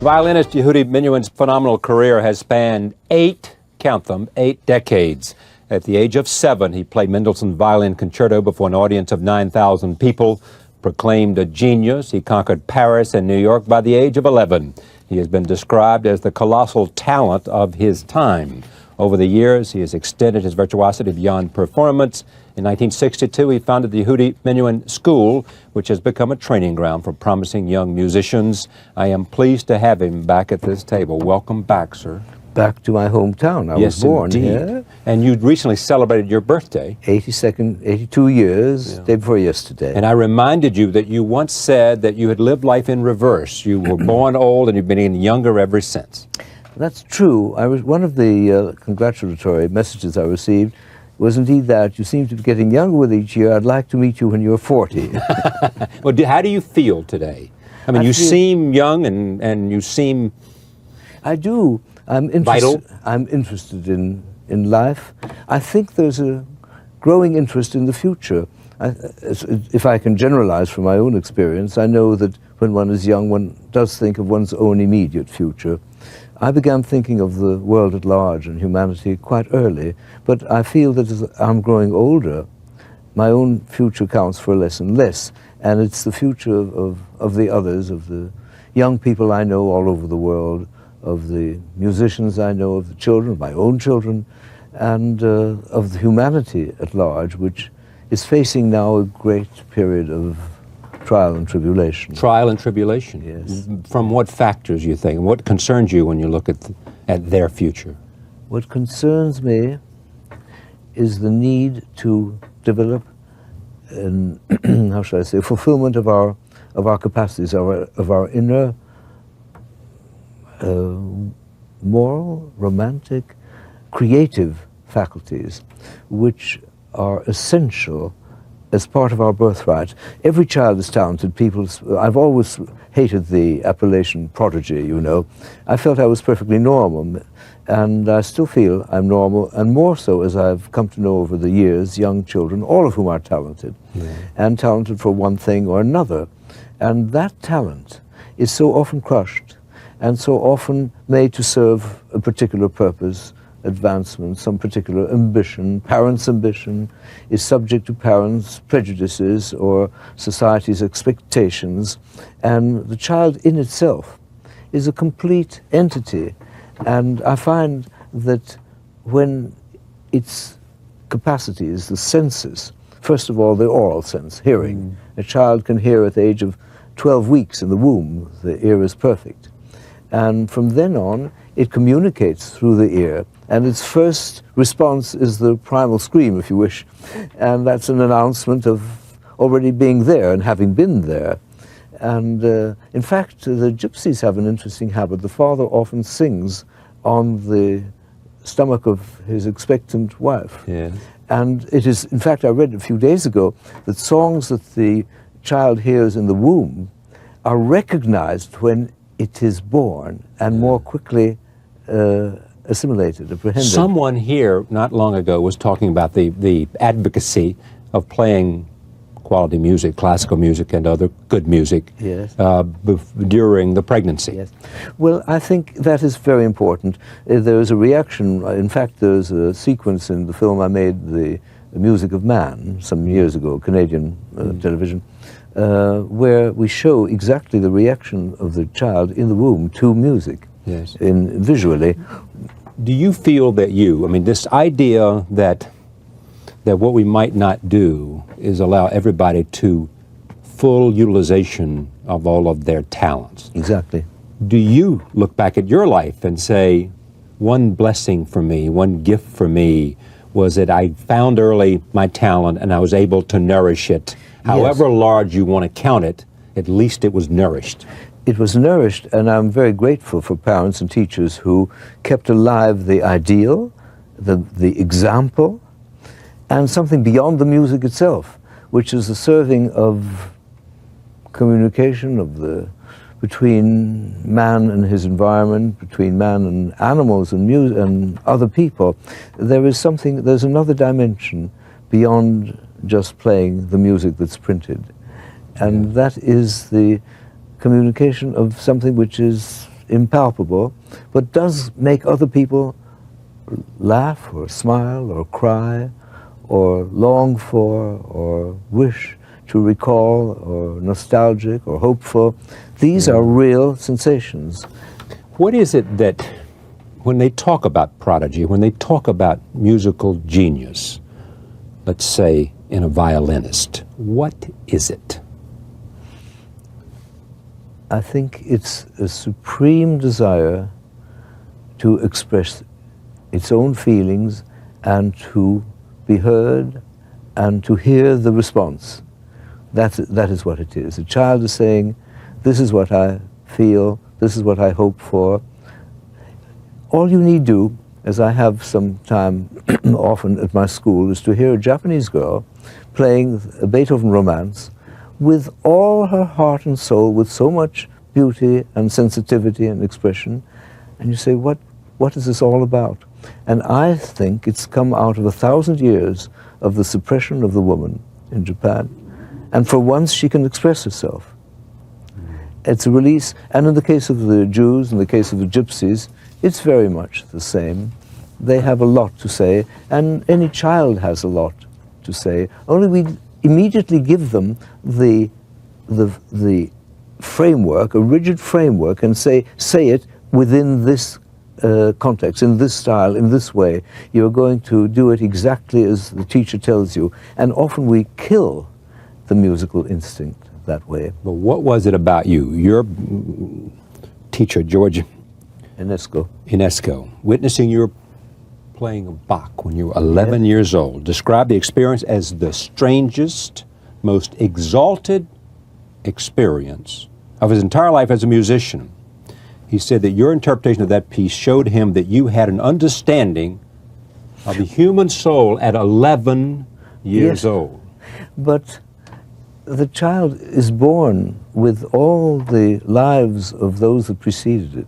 Violinist Yehudi Menuhin's phenomenal career has spanned count them, 8 decades. At the age of 7, he played Mendelssohn's Violin Concerto before an audience of 9,000 people. Proclaimed a genius, he conquered Paris and New York by the age of 11. He has been described as the colossal talent of his time. Over the years, he has extended his virtuosity beyond performance. In 1962, he founded the Yehudi Menuhin School, which has become a training ground for promising young musicians. I am pleased to have him back at this table. Welcome back, sir. Back to my hometown. I was born here. And you recently celebrated your birthday. 82 years, day before yesterday. And I reminded you that you once said that you had lived life in reverse. You were born old and you've been getting younger ever since. That's true. One of the congratulatory messages I received was indeed that you seem to be getting younger with each year. I'd like to meet you when you're 40. Well, how do you feel today? I mean, you seem young and you seem... I do. Vital. I'm interested in life. I think there's a growing interest in the future. If I can generalize from my own experience, I know that when one is young, one does think of one's own immediate future. I began thinking of the world at large and humanity quite early, but I feel that as I'm growing older, my own future counts for less and less, and it's the future of the others, of the young people I know all over the world, of the musicians I know, of the children, my own children, and of the humanity at large, which is facing now a great period of trial and tribulation. Trial and tribulation? Yes. From what factors, you think? What concerns you when you look at their future? What concerns me is the need to develop an, how should I say, fulfillment of our capacities, of our inner moral, romantic, creative faculties, which are essential as part of our birthright. Every child is talented. I've always hated the appellation prodigy, you know. I felt I was perfectly normal, and I still feel I'm normal, and more so as I've come to know over the years young children, all of whom are talented, and talented for one thing or another. And that talent is so often crushed, and so often made to serve a particular purpose, advancement, some particular ambition. Parents' ambition is subject to parents' prejudices or society's expectations, and the child in itself is a complete entity. And I find that when its capacities, the senses, first of all the oral sense, hearing, a child can hear at the age of 12 weeks in the womb, the ear is perfect. And from then on, it communicates through the ear, and its first response is the primal scream, if you wish, and that's an announcement of already being there and having been there. And in fact, the gypsies have an interesting habit. The father often sings on the stomach of his expectant wife. Yeah. And it is, in fact, I read a few days ago that songs that the child hears in the womb are recognized when it is born and more quickly assimilated, apprehended. Someone here not long ago was talking about the advocacy of playing quality music, classical music and other good music during the pregnancy. Yes. Well, I think that is very important. There is a reaction. In fact, there's a sequence in the film I made, The Music of Man, some years ago, Canadian television, where we show exactly the reaction of the child in the womb to music, visually. Do you feel that this idea that what we might not do is allow everybody to full utilization of all of their talents? Exactly. Do you look back at your life and say, one blessing for me, one gift for me was that I found early my talent and I was able to nourish it? However large you want to count it, at least it was nourished. It was nourished, and I'm very grateful for parents and teachers who kept alive the ideal, the example, and something beyond the music itself, which is the serving of communication between man and his environment, between man and animals and music and other people. There's another dimension beyond just playing the music that's printed. And that is the communication of something which is impalpable, but does make other people laugh or smile or cry or long for or wish to recall or nostalgic or hopeful. These are real sensations. What is it that, when they talk about prodigy, when they talk about musical genius, let's say in a violinist, what is it? I think it's a supreme desire to express its own feelings and to be heard and to hear the response. That is what it is. A child is saying, this is what I feel, this is what I hope for. All you need do, as I have some time often at my school, is to hear a Japanese girl playing a Beethoven romance with all her heart and soul, with so much beauty and sensitivity and expression. And you say, what is this all about? And I think it's come out of 1,000 years of the suppression of the woman in Japan. And for once she can express herself. It's a release, and in the case of the Jews, in the case of the Gypsies, it's very much the same. They have a lot to say, and any child has a lot to say, only we immediately give them the framework, a rigid framework, and say it within this context, in this style, in this way. You're going to do it exactly as the teacher tells you, and often we kill the musical instinct that way. But what was it about you, your teacher, George Unesco, witnessing your playing a Bach when you were 11 years old, described the experience as the strangest, most exalted experience of his entire life as a musician. He said that your interpretation of that piece showed him that you had an understanding of the human soul at 11 years old. But the child is born with all the lives of those that preceded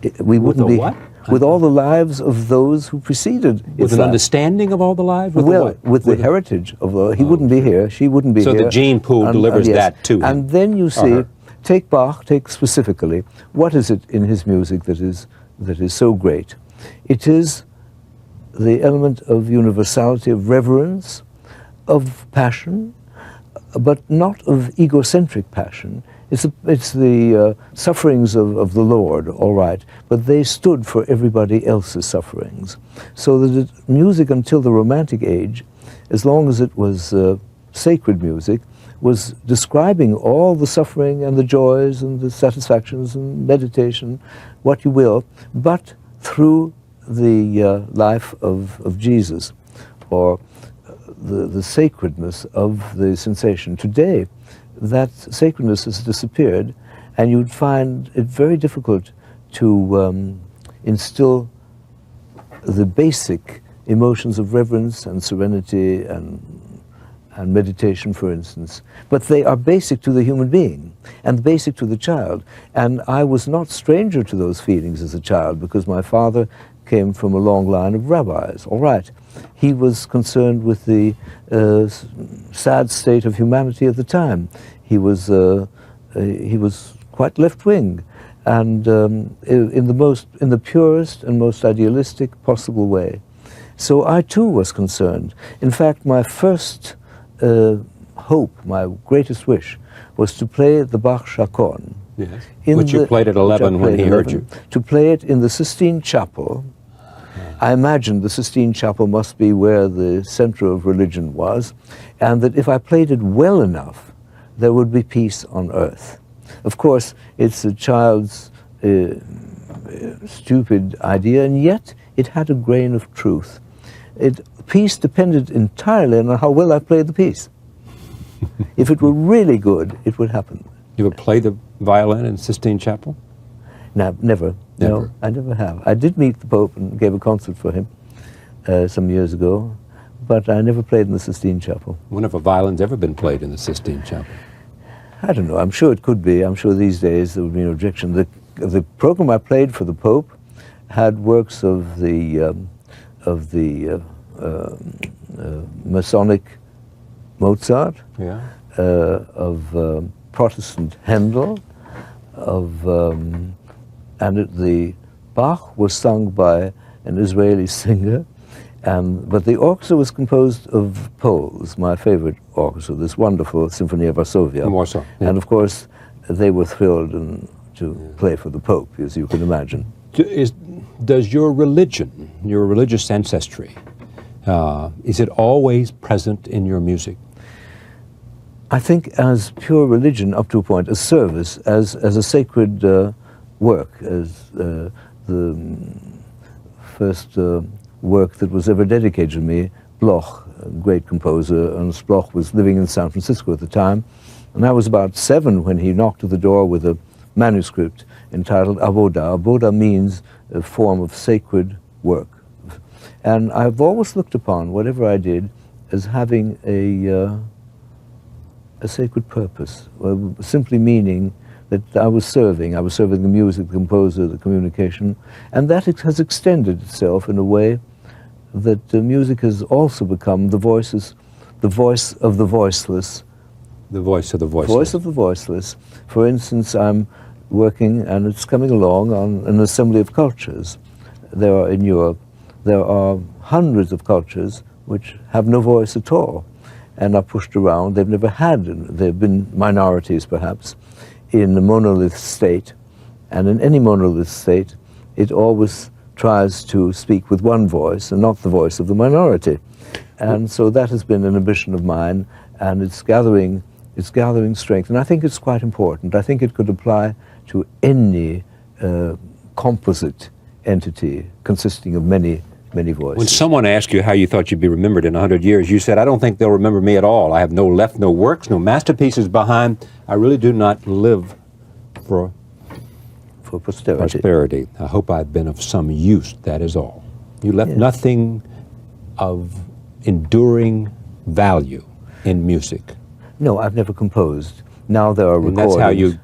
it. We wouldn't be what? With all the lives of those who preceded. With an understanding of all the lives? With the heritage of the, he wouldn't be here, she wouldn't be here. So the gene pool delivers that to him. And then you see, take Bach, take specifically, what is it in his music that is so great? It is the element of universality, of reverence, of passion, but not of egocentric passion. It's the sufferings of the Lord, all right, but they stood for everybody else's sufferings. So that music until the Romantic age, as long as it was sacred music, was describing all the suffering and the joys and the satisfactions and meditation, what you will, but through the life of Jesus, or the sacredness of the sensation. Today, that sacredness has disappeared, and you'd find it very difficult to instill the basic emotions of reverence and serenity and meditation, for instance. But they are basic to the human being and basic to the child. And I was not stranger to those feelings as a child, because my father came from a long line of rabbis, all right. He was concerned with the sad state of humanity at the time. He was quite left-wing, and in the purest and most idealistic possible way. So I too was concerned. In fact, my first hope, my greatest wish, was to play the Bach chaconne. Yes. Which you played at 11 when he heard you. To play it in the Sistine Chapel. I imagined the Sistine Chapel must be where the center of religion was, and that if I played it well enough, there would be peace on earth. Of course, it's a child's stupid idea, and yet it had a grain of truth. Peace depended entirely on how well I played the piece. If it were really good, it would happen. You ever play the violin in Sistine Chapel? No, never. No, I never have. I did meet the Pope and gave a concert for him some years ago, but I never played in the Sistine Chapel. When have a violin's ever been played in the Sistine Chapel? I don't know. I'm sure it could be. I'm sure these days there would be an objection. The program I played for the Pope had works of the Masonic Mozart, of Protestant Handel, the Bach was sung by an Israeli singer, but the orchestra was composed of Poles, my favorite orchestra, this wonderful Symphony of Varsovia. Warsaw, yeah. And of course, they were thrilled to play for the Pope, as you can imagine. Does your religion, your religious ancestry, is it always present in your music? I think as pure religion, up to a point, as service, as a sacred work, as the first work that was ever dedicated to me, Bloch, a great composer. Ernst Bloch was living in San Francisco at the time, and I was about 7 when he knocked at the door with a manuscript entitled Avoda. Avoda means a form of sacred work. And I've always looked upon whatever I did as having a sacred purpose, simply meaning that I was serving the music, the composer, the communication, and that it has extended itself in a way that music has also become the voice of the voiceless. The voice of the voiceless. Voice of the voiceless. For instance, I'm working, and it's coming along, on an assembly of cultures. In Europe, there are hundreds of cultures which have no voice at all and are pushed around. They've been minorities perhaps in a monolith state, and in any monolith state, it always tries to speak with one voice and not the voice of the minority. And so that has been an ambition of mine, and it's gathering strength, and I think it's quite important. I think it could apply to any composite entity consisting of many voices. When someone asked you how you thought you'd be remembered in 100 years, you said, I don't think they'll remember me at all. I have no works, no masterpieces behind. I really do not live for prosperity. I hope I've been of some use, that is all. You left nothing of enduring value in music. No, I've never composed. Now there are recordings.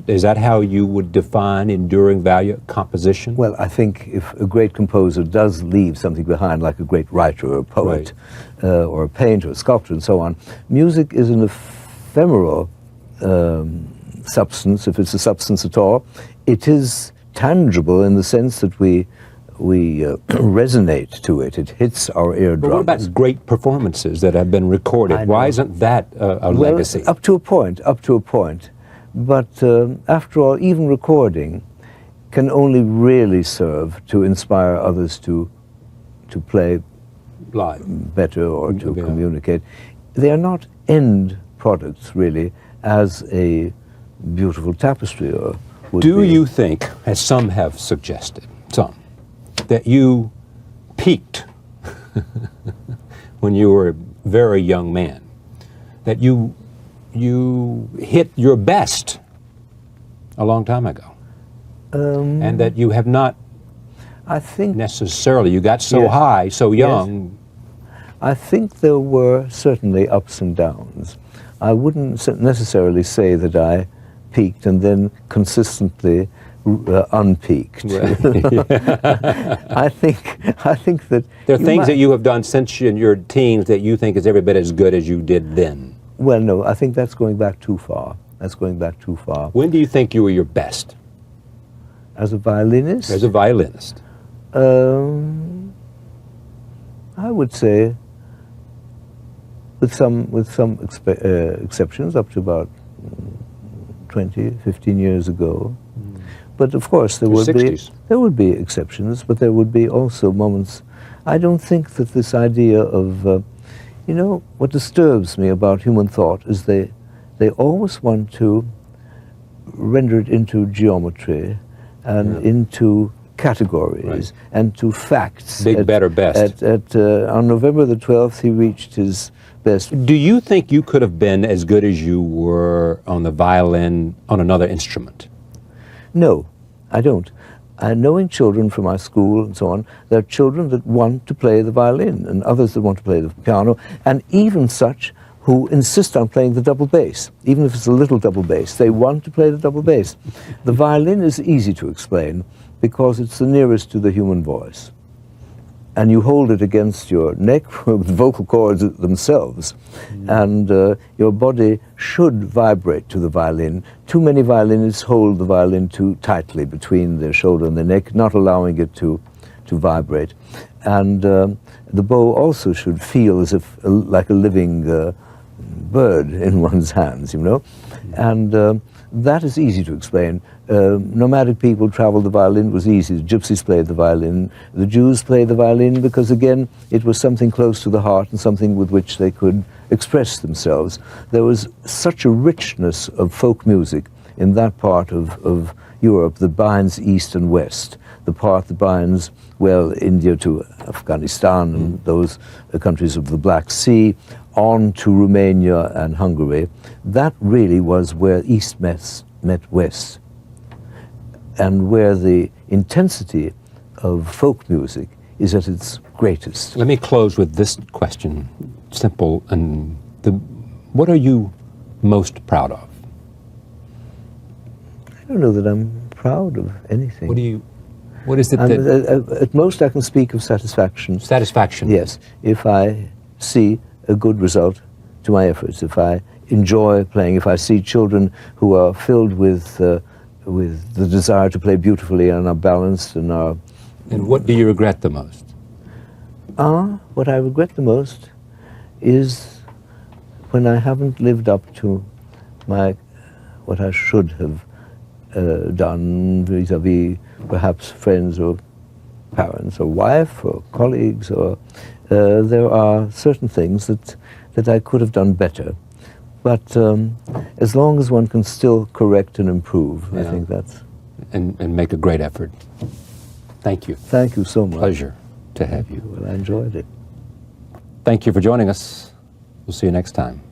Is that how you would define enduring value, composition? Well, I think if a great composer does leave something behind, like a great writer or a poet, or a painter, a sculptor, and so on, music is an ephemeral substance, if it's a substance at all. It is tangible in the sense that we resonate to it. It hits our eardrums. But what about great performances that have been recorded? Why isn't that a legacy? Up to a point. But after all, even recording can only really serve to inspire others to play live better or to communicate. They are not end products, really, as a beautiful tapestry would be. Do you think, as some have suggested, that you peaked when you were a very young man, that you hit your best a long time ago, and that you have not necessarily, you got so high, so young? Yes. I think there were certainly ups and downs. I wouldn't necessarily say that I peaked and then consistently unpeaked. I think that there are things that you have done since in your teens that you think is every bit as good as you did then. Well, no, I think that's going back too far. When do you think you were your best? As a violinist? As a violinist. I would say, with some exceptions, up to about 15 years ago. But of course there would be exceptions, but there would be also moments. I don't think that this idea of what disturbs me about human thought is they always want to render it into geometry and into categories and to facts. Big, better, best. On November the 12th, he reached his best. Do you think you could have been as good as you were on the violin on another instrument? No, I don't. Knowing children from my school and so on, there are children that want to play the violin and others that want to play the piano, and even such who insist on playing the double bass. Even if it's a little double bass, they want to play the double bass. The violin is easy to explain because it's the nearest to the human voice. and you hold it against your neck with vocal cords themselves, and your body should vibrate to the violin. Too many violinists hold the violin too tightly between their shoulder and the neck, not allowing it to vibrate. And the bow also should feel as if like a living bird in one's hands, you know. And that is easy to explain. Nomadic people traveled the violin, it was easy. The gypsies played the violin. The Jews played the violin because, again, it was something close to the heart and something with which they could express themselves. There was such a richness of folk music in that part of Europe that binds East and West, the part that binds, well, India to Afghanistan and those countries of the Black Sea, on to Romania and Hungary. That really was where East met West, and where the intensity of folk music is at its greatest. Let me close with this question, simple. And what are you most proud of? I don't know that I'm proud of anything. What is it that... At most I can speak of satisfaction. Satisfaction? Yes. If I see a good result to my efforts, if I enjoy playing, if I see children who are filled with the desire to play beautifully and are balanced and are... And what do you regret the most? What I regret the most is when I haven't lived up to what I should have done vis-à-vis perhaps friends or parents or wife or colleagues, or there are certain things that I could have done better. But as long as one can still correct and improve, yeah. I think that's... And make a great effort. Thank you. Thank you so much. Pleasure to have you. Well, I enjoyed it. Thank you for joining us. We'll see you next time.